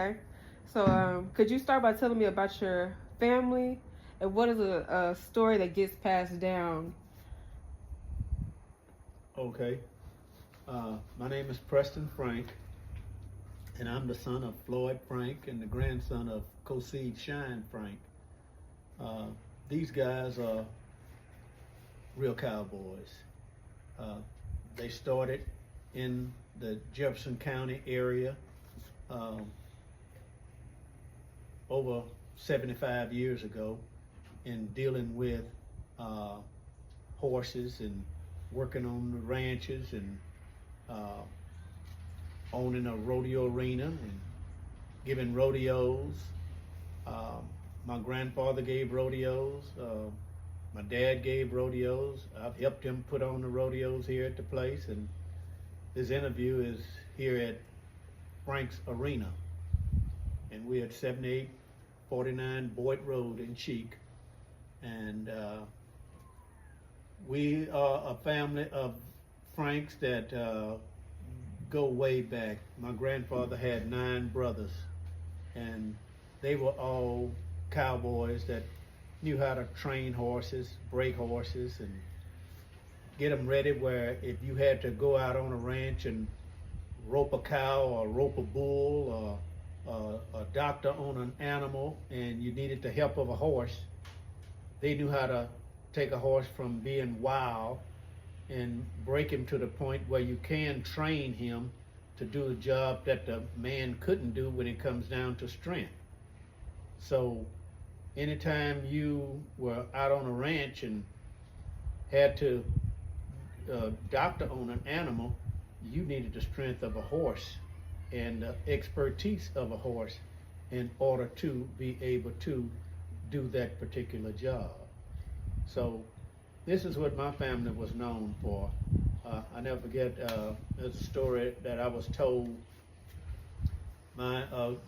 Okay. So, could you start by telling me about your family and what is a story that gets passed down? Okay. My name is Preston Frank, and I'm the son of Floyd Frank and the grandson of Koseed Shine Frank. Uh, these guys are real cowboys. Uh, they started in the Jefferson County area um, over 75 years ago in dealing with uh, horses and working on the ranches and uh, owning a rodeo arena and giving rodeos. Um, my grandfather gave rodeos. My dad gave rodeos. I've helped him put on the rodeos here at the place. And this interview is here at Frank's Arena. And we're at 7849 Boyd Road in Cheek. And we are a family of Franks that go way back. My grandfather had 9 brothers, and they were all cowboys that knew how to train horses, break horses, and get them ready where if you had to go out on a ranch and rope a cow or rope a bull or a doctor on an animal and you needed the help of a horse, they knew how to take a horse from being wild and break him to the point where you can train him to do a job that the man couldn't do when it comes down to strength. So anytime you were out on a ranch and had to doctor on an animal, you needed the strength of a horse and the expertise of a horse in order to be able to do that particular job. So this is what my family was known for. I never forget, there's a story that I was told. My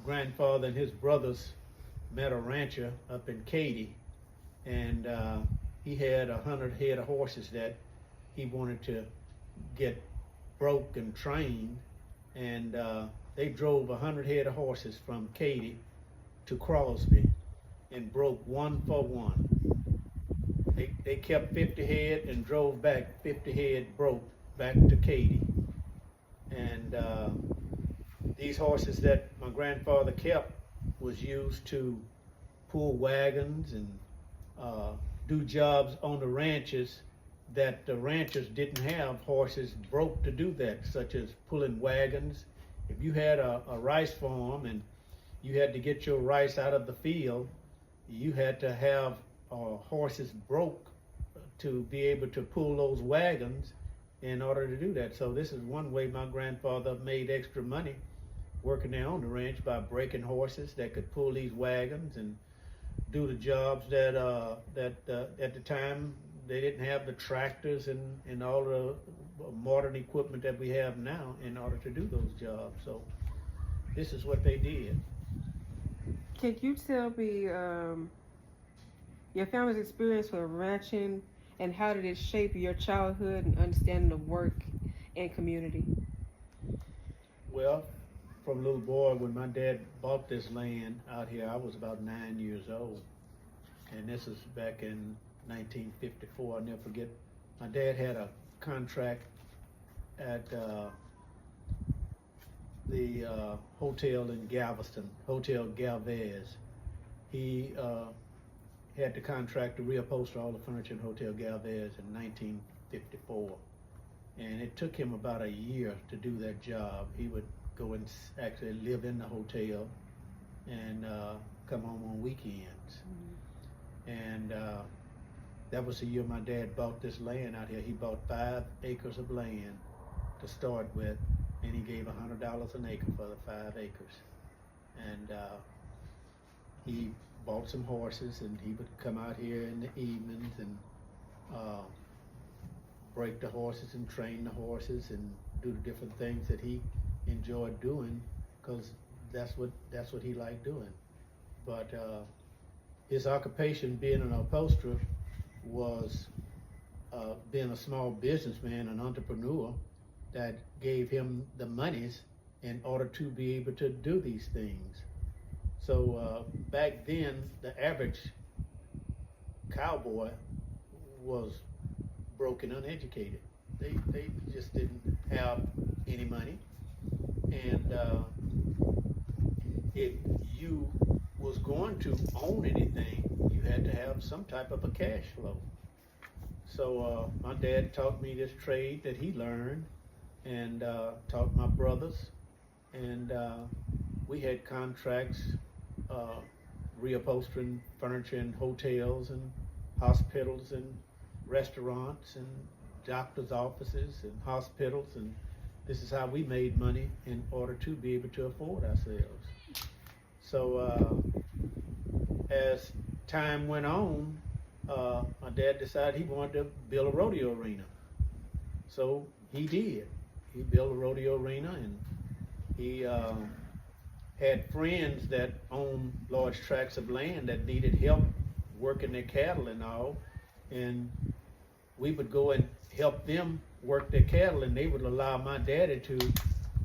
grandfather and his brothers met a rancher up in Katy, and he had 100 head of horses that he wanted to get broke and trained, and they drove 100 head of horses from Katy to Crosby and broke one for one. They kept 50 head and drove back 50 head broke back to Katy. And these horses that my grandfather kept was used to pull wagons and do jobs on the ranches that the ranchers didn't have horses broke to do that, such as pulling wagons. If you had a rice farm and you had to get your rice out of the field, you had to have horses broke to be able to pull those wagons in order to do that. So this is one way my grandfather made extra money working there on the ranch, by breaking horses that could pull these wagons and do the jobs that at the time they didn't have the tractors and all the modern equipment that we have now in order to do those jobs. So this is what they did. Can you tell me your family's experience with ranching and how did it shape your childhood and understanding of work and community? Well, from a little boy, when my dad bought this land out here, I was about 9 years old. And this is back in 1954. I'll never forget. My dad had a contract at the hotel in Galveston, Hotel Galvez. He had the contract to reupholster all the furniture in Hotel Galvez in 1954. And it took him about a year to do that job. He would go and actually live in the hotel and come home on weekends. And that was the year my dad bought this land out here. He bought 5 acres of land to start with, and he gave $100 an acre for the 5 acres. And he bought some horses, and he would come out here in the evenings and break the horses and train the horses and do the different things that he enjoyed doing, because that's what he liked doing. But his occupation, being an upholsterer, was being a small businessman, an entrepreneur, that gave him the monies in order to be able to do these things. So back then, the average cowboy was broke and uneducated. They just didn't have any money, and if you was going to own anything, you had to have some type of a cash flow. So my dad taught me this trade that he learned, and taught my brothers, and we had contracts reupholstering furniture in hotels and hospitals and restaurants and doctors' offices and hospitals, and this is how we made money in order to be able to afford ourselves. So as time went on, my dad decided he wanted to build a rodeo arena. So he did. He built a rodeo arena, and he had friends that owned large tracts of land that needed help working their cattle and all, and we would go and help them work their cattle, and they would allow my daddy to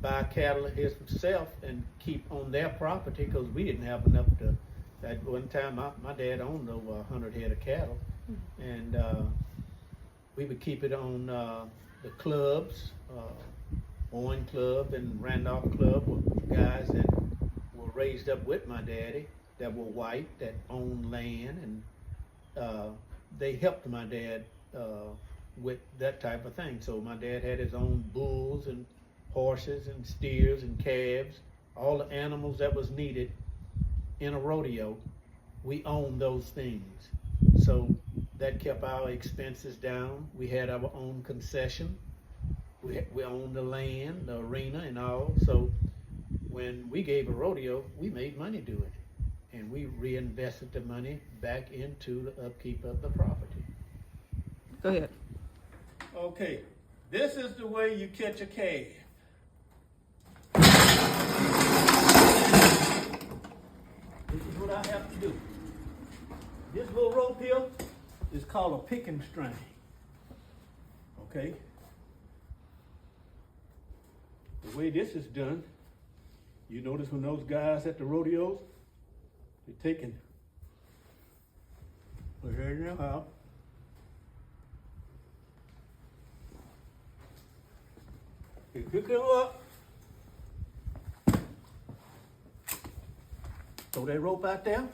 buy cattle himself and keep on their property, because we didn't have enough to. At one time, my dad owned over 100 head of cattle, and we would keep it on the clubs. Owen Club and Randolph Club were guys that were raised up with my daddy, that were white, that owned land, and they helped my dad with that type of thing. So my dad had his own bulls and horses and steers and calves, all the animals that was needed in a rodeo. We owned those things. So that kept our expenses down. We had our own concession. We owned the land, the arena, and all. So when we gave a rodeo, we made money doing it, and we reinvested the money back into the upkeep of the property. Go ahead. Okay, this is the way you catch a calf. This is what I have to do. This little rope here is called a picking string. Okay? The way this is done, you notice when those guys at the rodeos, they're taking the hair out. They pick them up, throw that rope out there,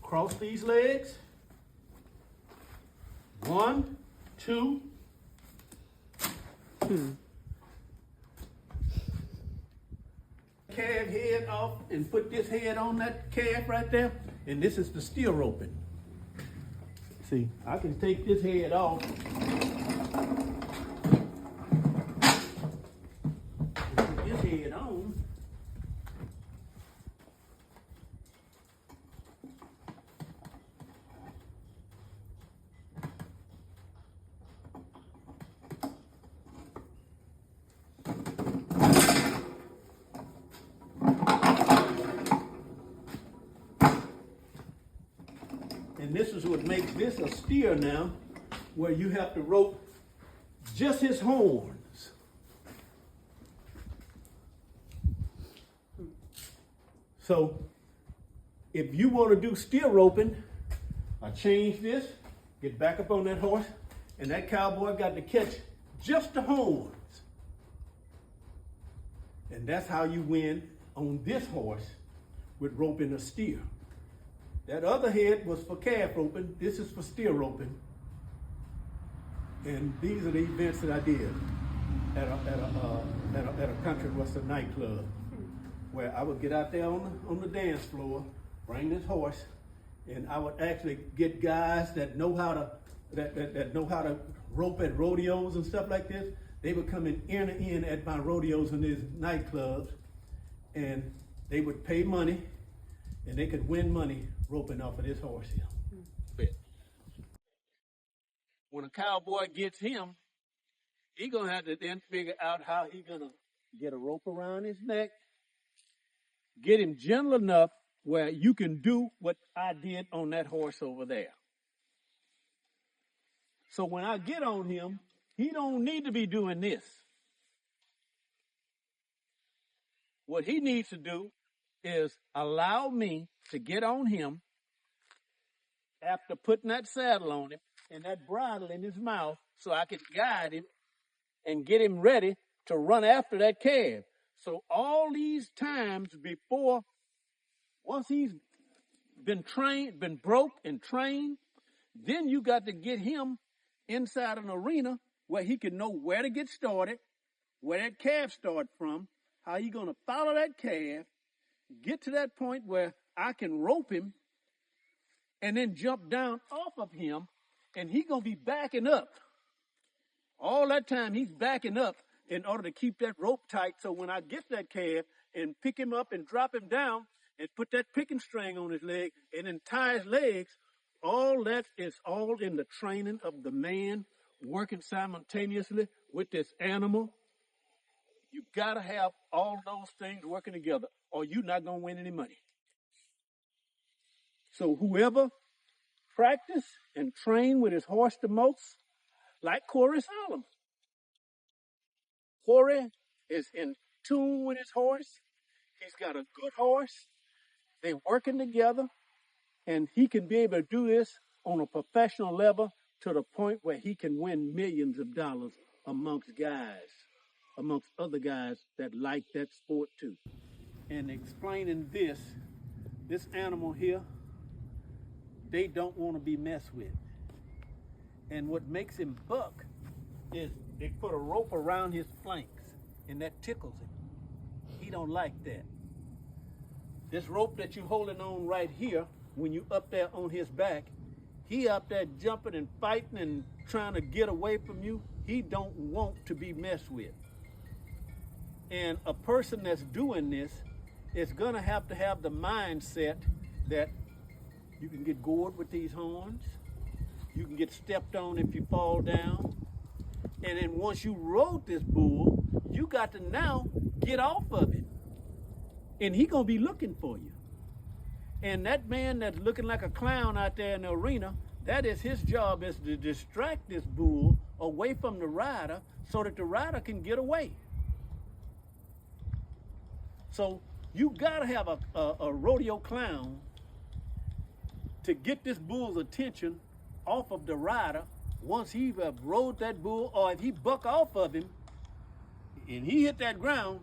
cross these legs. 1, 2. Calf head off and put this head on that calf right there, and this is the steel roping. See, I can take this head off and put this head on. And this is what makes this a steer now, where you have to rope just his horns. So if you want to do steer roping, I change this, get back up on that horse, and that cowboy got to catch just the horns. And that's how you win on this horse with roping a steer. That other head was for calf roping. This is for steer roping. And these are the events that I did at a country western nightclub, where I would get out there on the dance floor, bring this horse, and I would actually get guys that know how to rope at rodeos and stuff like this. They would come in at my rodeos and these nightclubs, and they would pay money, and they could win money roping off of this horse here. When a cowboy gets him, he gonna have to then figure out how he gonna get a rope around his neck, get him gentle enough where you can do what I did on that horse over there. So when I get on him, he don't need to be doing this. What he needs to do is allow me to get on him after putting that saddle on him and that bridle in his mouth so I can guide him and get him ready to run after that calf. So all these times before, once he's been trained, been broke and trained, then you got to get him inside an arena where he can know where to get started, where that calf started from, how you going to follow that calf, get to that point where I can rope him and then jump down off of him, and he going to be backing up. All that time he's backing up in order to keep that rope tight, so when I get that calf and pick him up and drop him down and put that picking string on his leg and then tie his legs, all that is all in the training of the man working simultaneously with this animal. You got to have all those things working together, or you're not going to win any money. So whoever practice and train with his horse the most, like Corey Solomon. Corey is in tune with his horse. He's got a good horse. They're working together, and he can be able to do this on a professional level to the point where he can win millions of dollars amongst other guys that like that sport too. And explaining this animal here, they don't want to be messed with. And what makes him buck is they put a rope around his flanks, and that tickles him. He don't like that. This rope that you're holding on right here, when you up there on his back, he up there jumping and fighting and trying to get away from you. He don't want to be messed with. And a person that's doing this is going to have the mindset that you can get gored with these horns. You can get stepped on if you fall down. And then once you rode this bull, you got to now get off of it. And he going to be looking for you. And that man that's looking like a clown out there in the arena, that is his job, is to distract this bull away from the rider so that the rider can get away. So you got to have a rodeo clown to get this bull's attention off of the rider once he rode that bull, or if he buck off of him and he hit that ground,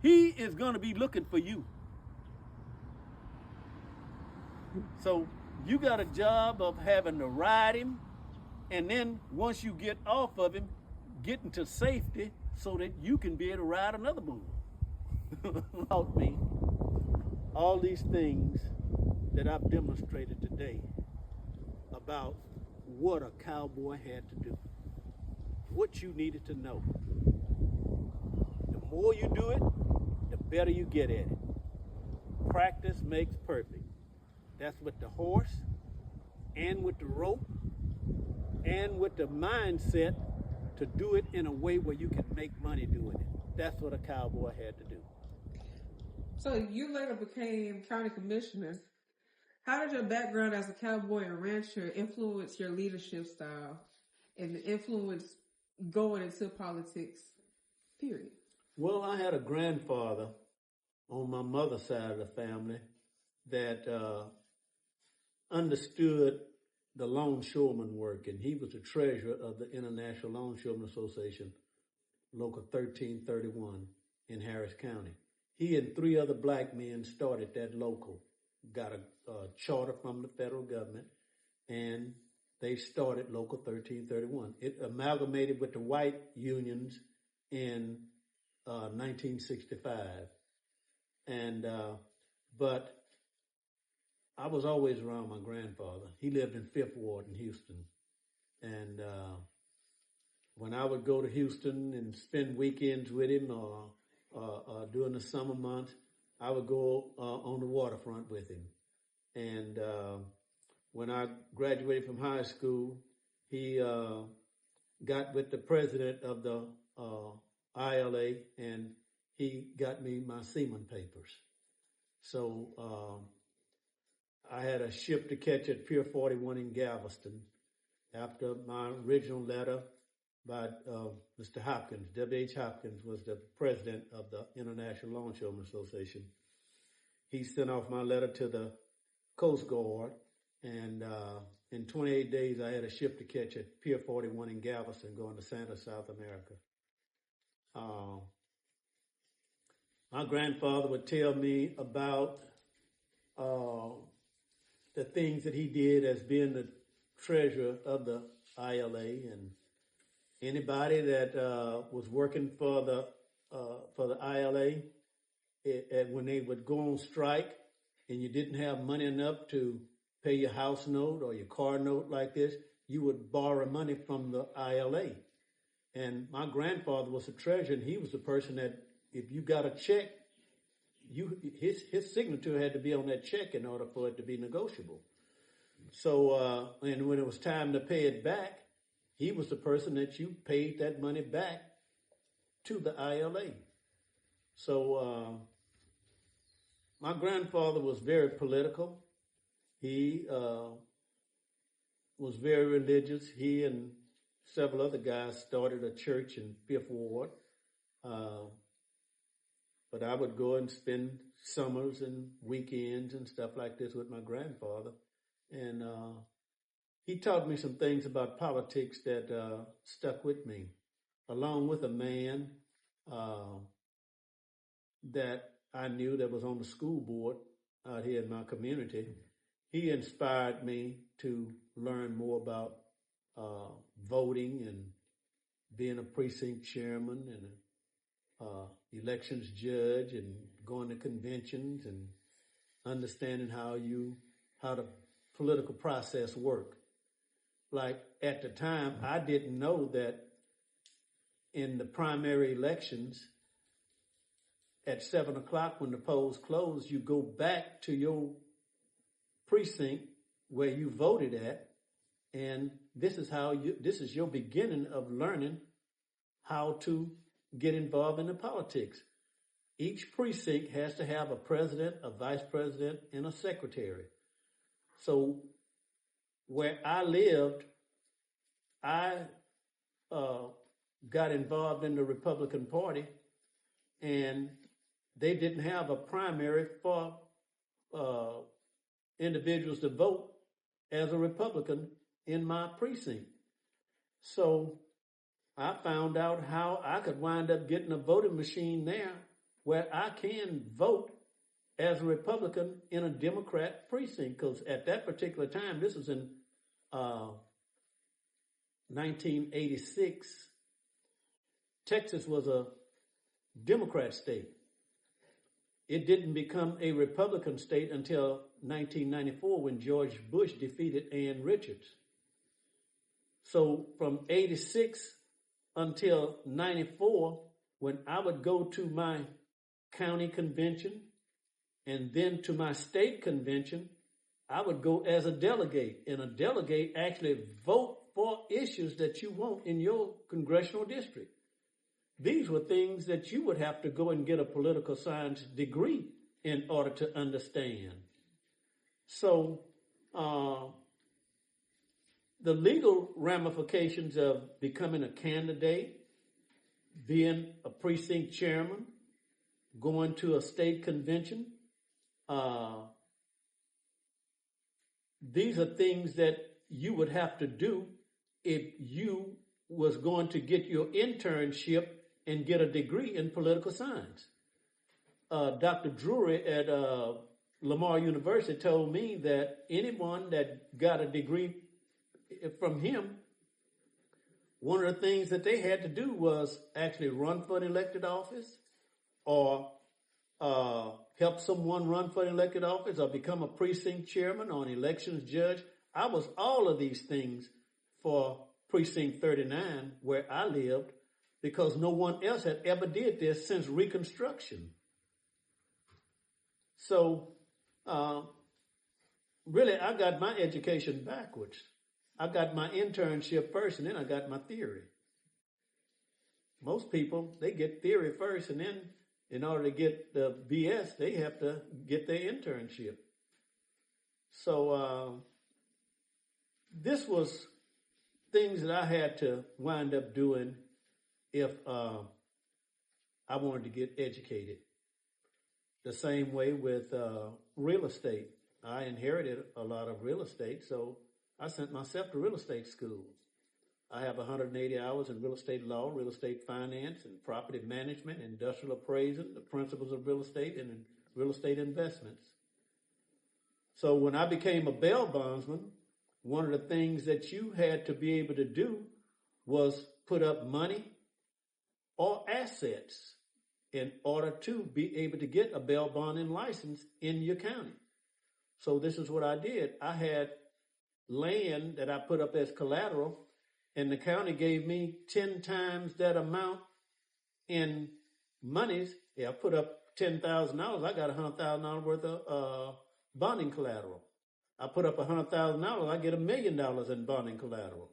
he is going to be looking for you. So you got a job of having to ride him, and then once you get off of him, getting to safety so that you can be able to ride another bull. Taught me all these things that I've demonstrated today about what a cowboy had to do, what you needed to know. The more you do it, the better you get at it. Practice makes perfect. That's with the horse, and with the rope, and with the mindset to do it in a way where you can make money doing it. That's what a cowboy had to do. So you later became county commissioner. How did your background as a cowboy and rancher influence your leadership style and influence going into politics, period? Well, I had a grandfather on my mother's side of the family that understood the longshoreman work, and he was the treasurer of the International Longshoremen Association, Local 1331 in Harris County. He and 3 other black men started that local, got a charter from the federal government, and they started Local 1331. It amalgamated with the white unions in 1965. And, but I was always around my grandfather. He lived in 5th Ward in Houston. And when I would go to Houston and spend weekends with him, or during the summer months, I would go on the waterfront with him. And when I graduated from high school, he got with the president of the ILA, and he got me my seaman papers. So I had a ship to catch at Pier 41 in Galveston. After my original letter, by Mr. Hopkins. W.H. Hopkins was the president of the International Longshoremen Association. He sent off my letter to the Coast Guard, and in 28 days I had a ship to catch at Pier 41 in Galveston going to Santa, South America. My grandfather would tell me about the things that he did as being the treasurer of the ILA, and anybody that was working for the ILA, when they would go on strike and you didn't have money enough to pay your house note or your car note like this, you would borrow money from the ILA. And my grandfather was the treasurer, and he was the person that if you got a check, his signature had to be on that check in order for it to be negotiable. So, and when it was time to pay it back, he was the person that you paid that money back to the ILA. So, my grandfather was very political. He was very religious. He and several other guys started a church in Fifth Ward. But I would go and spend summers and weekends and stuff like this with my grandfather. And he taught me some things about politics that stuck with me, along with a man that I knew that was on the school board out here in my community. He inspired me to learn more about voting and being a precinct chairman and elections judge and going to conventions and understanding how the political process work. Like at the time, I didn't know that in the primary elections at 7 o'clock when the polls close, you go back to your precinct where you voted at, and this is your beginning of learning how to get involved in the politics. Each precinct has to have a president, a vice president, and a secretary. So where I lived, I got involved in the Republican Party, and they didn't have a primary for individuals to vote as a Republican in my precinct. So I found out how I could wind up getting a voting machine there where I can vote as a Republican in a Democrat precinct, because at that particular time, this was in 1986, Texas was a Democrat state. It didn't become a Republican state until 1994 when George Bush defeated Ann Richards. So from 86 until 94, when I would go to my county convention and then to my state convention, I would go as a delegate, and a delegate actually vote for issues that you want in your congressional district. These were things that you would have to go and get a political science degree in order to understand. So the legal ramifications of becoming a candidate, being a precinct chairman, going to a state convention, these are things that you would have to do if you was going to get your internship and get a degree in political science. Dr. Drury at Lamar University told me that anyone that got a degree from him, one of the things that they had to do was actually run for an elected office or help someone run for an elected office or become a precinct chairman or an elections judge. I was all of these things for Precinct 39 where I lived, because no one else had ever did this since Reconstruction. So really, I got my education backwards. I got my internship first, and then I got my theory. Most people, they get theory first, and then in order to get the BS, they have to get their internship. So this was things that I had to wind up doing if I wanted to get educated. The same way with real estate. I inherited a lot of real estate, so I sent myself to real estate school. I have 180 hours in real estate law, real estate finance, and property management, industrial appraisal, the principles of real estate, and real estate investments. So when I became a bail bondsman, one of the things that you had to be able to do was put up money or assets in order to be able to get a bail bonding license in your county. So this is what I did. I had land that I put up as collateral, and the county gave me 10 times that amount in monies. Yeah, I put up $10,000. I got $100,000 worth of bonding collateral. I put up $100,000. I get $1 million in bonding collateral.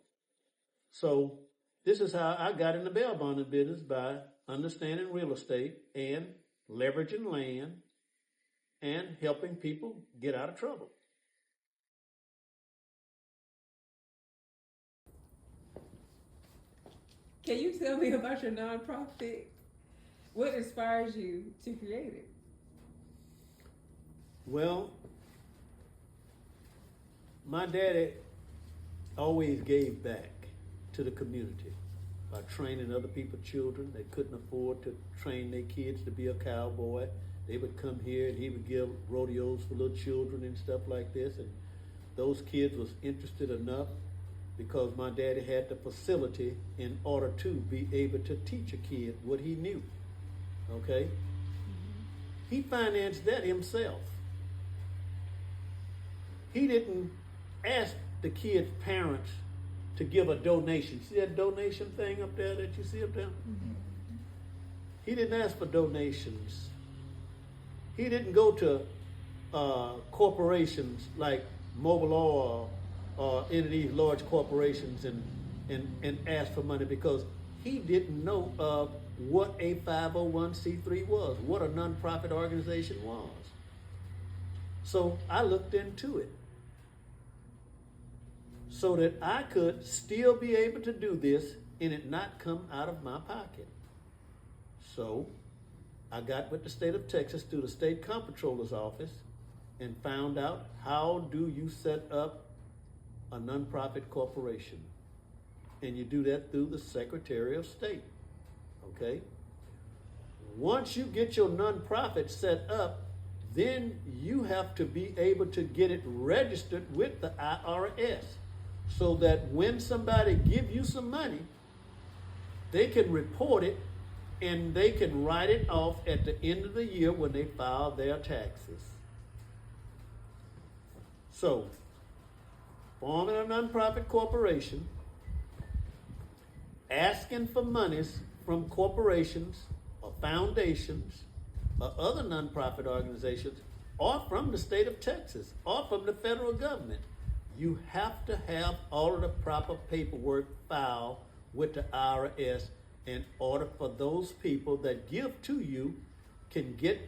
So this is how I got in the bail bonding business, by understanding real estate and leveraging land and helping people get out of trouble. Can you tell me about your nonprofit? What inspires you to create it? Well, my daddy always gave back to the community by training other people's children. They couldn't afford to train their kids to be a cowboy. They would come here and he would give rodeos for little children and stuff like this. And those kids was interested enough because my daddy had the facility in order to be able to teach a kid what he knew. Okay? He financed that himself. He didn't ask the kid's parents to give a donation. See that donation thing up there that you see up there? Mm-hmm. He didn't ask for donations. He didn't go to corporations like Mobile Oil or any of these large corporations and ask for money, because he didn't know of what a 501c3 was, what a nonprofit organization was. So I looked into it so that I could still be able to do this and it not come out of my pocket. So I got with the state of Texas through the state comptroller's office and found out, how do you set up a nonprofit corporation? And you do that through the Secretary of State. Okay? Once you get your nonprofit set up, then you have to be able to get it registered with the IRS, so that when somebody give you some money, they can report it and they can write it off at the end of the year when they file their taxes. So, forming a nonprofit corporation, asking for monies from corporations or foundations or other nonprofit organizations, or from the state of Texas or from the federal government, you have to have all of the proper paperwork filed with the IRS in order for those people that give to you can get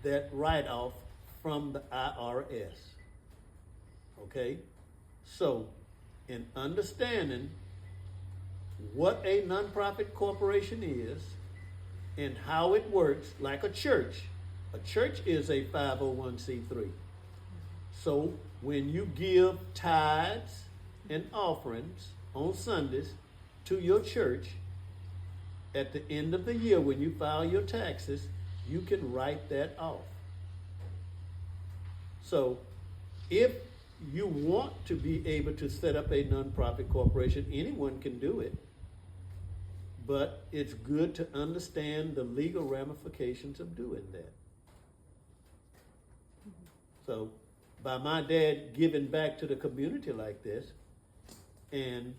that write-off from the IRS. Okay? So, in understanding what a nonprofit corporation is and how it works, like a church is a 501c3. So, when you give tithes and offerings on Sundays to your church, at the end of the year when you file your taxes, you can write that off. So, if you want to be able to set up a nonprofit corporation, anyone can do it. But it's good to understand the legal ramifications of doing that. So, by my dad giving back to the community like this and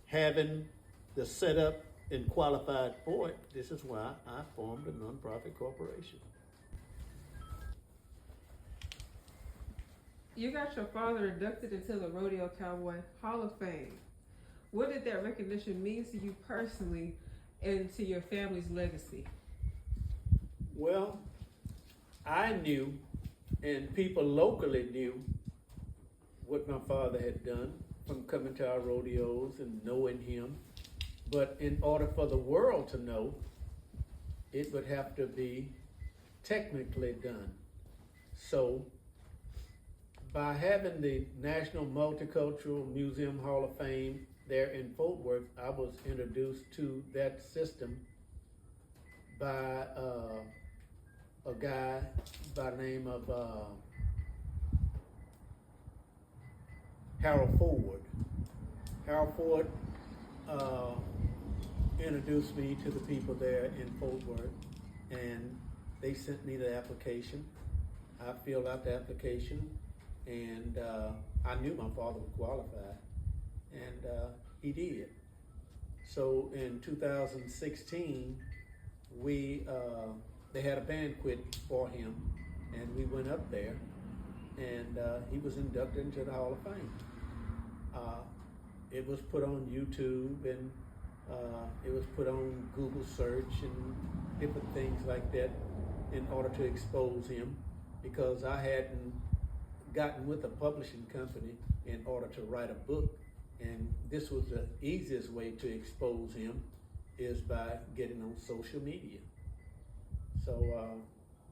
having the setup and qualified for it, this is why I formed a nonprofit corporation. You got your father inducted into the Rodeo Cowboy Hall of Fame. What did that recognition mean to you personally and to your family's legacy? Well, I knew, and people locally knew, what my father had done from coming to our rodeos and knowing him. But in order for the world to know, it would have to be technically done. So by having the National Multicultural Museum Hall of Fame there in Fort Worth, I was introduced to that system by a guy by the name of Harold Ford. Harold Ford introduced me to the people there in Fort Worth, and they sent me the application. I filled out the application, and I knew my father would qualify, and he did. So in 2016, they had a banquet for him, and we went up there, and he was inducted into the Hall of Fame. It was put on YouTube, and it was put on Google search and different things like that in order to expose him, because I hadn't gotten with a publishing company in order to write a book, and this was the easiest way to expose him, is by getting on social media. So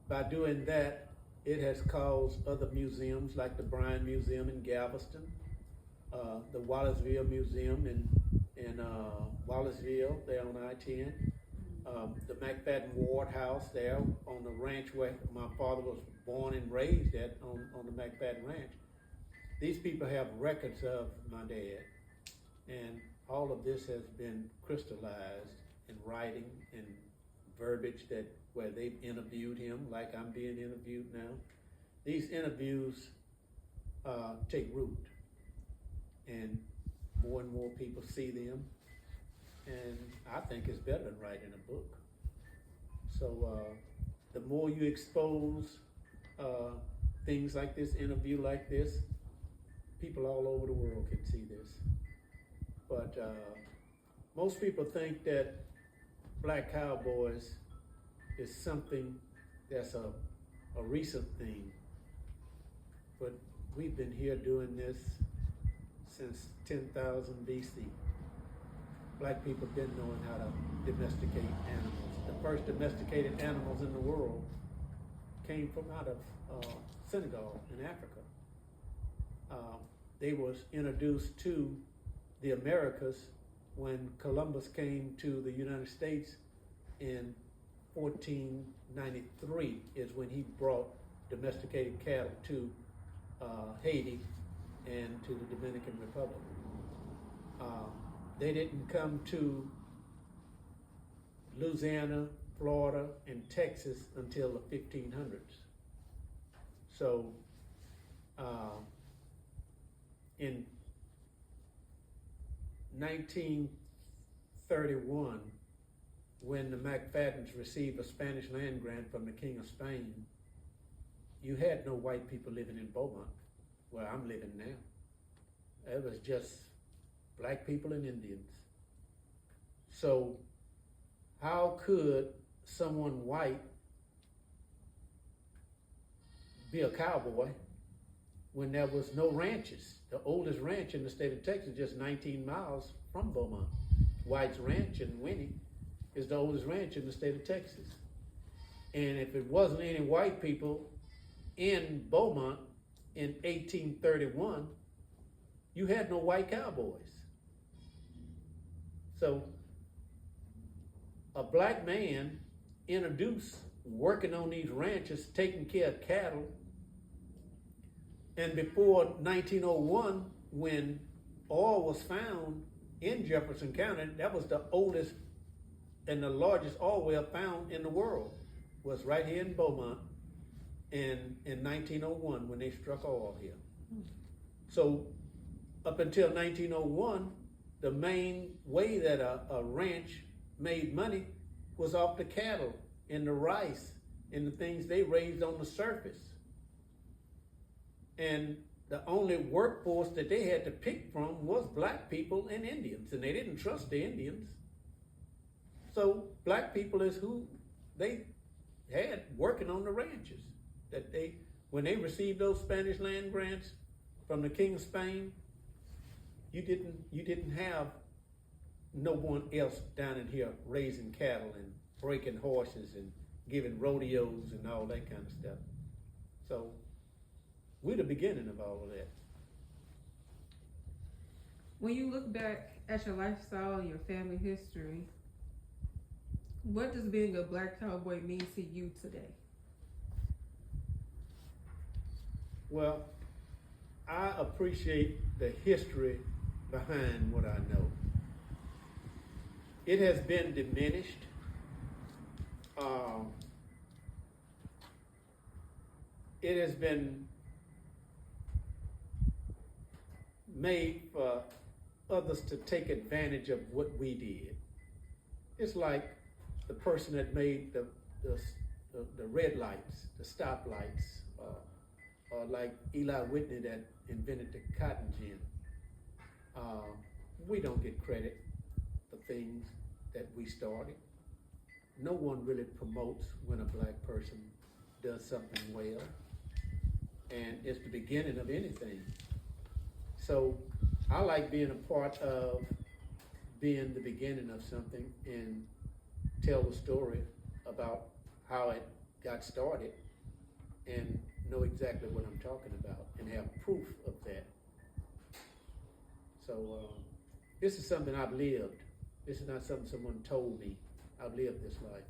by doing that, it has caused other museums like the Bryan Museum in Galveston, the Wallaceville Museum in Wallaceville, there on I-10, the McFadden Ward House there on the ranch where my father was born and raised at, on the McFadden Ranch. These people have records of my dad, and all of this has been crystallized in writing and verbiage that where they've interviewed him, like I'm being interviewed now. These interviews take root, and more people see them, and I think it's better than writing a book. So the more you expose things like this, interview like this, people all over the world can see this. But most people think that Black Cowboys is something that's a recent thing. But we've been here doing this since 10,000 BC. Black people been knowing how to domesticate animals. The first domesticated animals in the world came from out of Senegal in Africa. They was introduced to the Americas when Columbus came to the United States in 1493 is when he brought domesticated cattle to Haiti and to the Dominican Republic. They didn't come to Louisiana, Florida, and Texas until the 1500s. So in 1931, when the McFaddens received a Spanish land grant from the King of Spain, you had no white people living in Beaumont, where I'm living now. It was just black people and Indians. So how could someone white be a cowboy when there was no ranches? The oldest ranch in the state of Texas, just 19 miles from Beaumont. White's Ranch in Winnie is the oldest ranch in the state of Texas. And if it wasn't any white people in Beaumont in 1831, you had no white cowboys. So a black man introduced working on these ranches, taking care of cattle. And before 1901, when oil was found in Jefferson County, that was the oldest and the largest oil well found in the world, was right here in Beaumont in 1901 when they struck oil here. So up until 1901, the main way that a ranch made money was off the cattle and the rice and the things they raised on the surface. And the only workforce that they had to pick from was black people and Indians, and they didn't trust the Indians. So black people is who they had working on the ranches. That when they received those Spanish land grants from the King of Spain, you didn't have no one else down in here raising cattle and breaking horses and giving rodeos and all that kind of stuff. So we're the beginning of all of that. When you look back at your lifestyle and your family history, what does being a black cowboy mean to you today? Well, I appreciate the history behind what I know. It has been diminished. It has been made for others to take advantage of what we did. It's like the person that made the red lights, the stop lights, or like Eli Whitney that invented the cotton gin. We don't get credit for things that we started. No one really promotes when a black person does something well, and it's the beginning of anything. So I like being a part of being the beginning of something and tell the story about how it got started and know exactly what I'm talking about and have proof of that. So this is something I've lived. This is not something someone told me. I've lived this life.